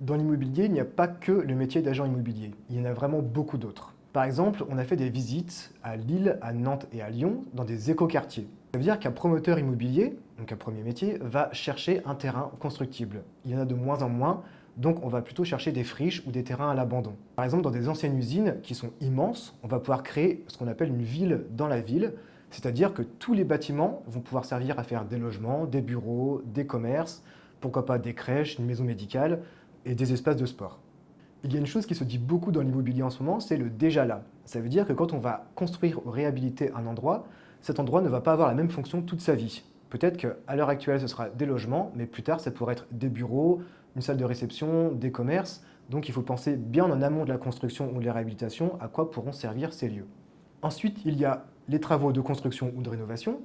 Dans l'immobilier, il n'y a pas que le métier d'agent immobilier. Il y en a vraiment beaucoup d'autres. Par exemple, on a fait des visites à Lille, à Nantes et à Lyon dans des écoquartiers. Ça veut dire qu'un promoteur immobilier, donc un premier métier, va chercher un terrain constructible. Il y en a de moins en moins, donc on va plutôt chercher des friches ou des terrains à l'abandon. Par exemple, dans des anciennes usines qui sont immenses, on va pouvoir créer ce qu'on appelle une ville dans la ville, c'est-à-dire que tous les bâtiments vont pouvoir servir à faire des logements, des bureaux, des commerces, pourquoi pas des crèches, une maison médicale et des espaces de sport. Il y a une chose qui se dit beaucoup dans l'immobilier en ce moment, c'est le déjà là. Ça veut dire que quand on va construire ou réhabiliter un endroit, cet endroit ne va pas avoir la même fonction toute sa vie. Peut-être qu'à l'heure actuelle, ce sera des logements, mais plus tard, ça pourrait être des bureaux, une salle de réception, des commerces. Donc il faut penser bien en amont de la construction ou de la réhabilitation à quoi pourront servir ces lieux. Ensuite, il y a les travaux de construction ou de rénovation.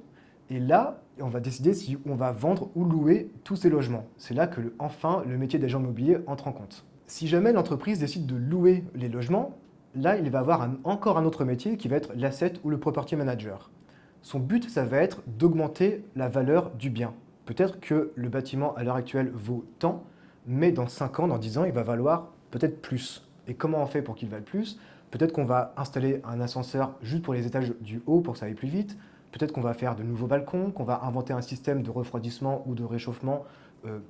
Et là, on va décider si on va vendre ou louer tous ces logements. C'est là que, enfin, le métier d'agent immobilier entre en compte. Si jamais l'entreprise décide de louer les logements, là, il va avoir encore un autre métier qui va être l'asset ou le property manager. Son but, ça va être d'augmenter la valeur du bien. Peut-être que le bâtiment, à l'heure actuelle, vaut tant, mais dans 5 ans, dans 10 ans, il va valoir peut-être plus. Et comment on fait pour qu'il vaille plus? Peut-être qu'on va installer un ascenseur juste pour les étages du haut pour que ça aille plus vite. Peut-être qu'on va faire de nouveaux balcons, qu'on va inventer un système de refroidissement ou de réchauffement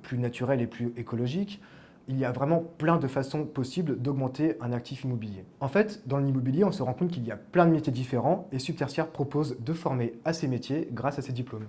plus naturel et plus écologique. Il y a vraiment plein de façons possibles d'augmenter un actif immobilier. En fait, dans l'immobilier, on se rend compte qu'il y a plein de métiers différents et Subtertiaire propose de former à ces métiers grâce à ses diplômes.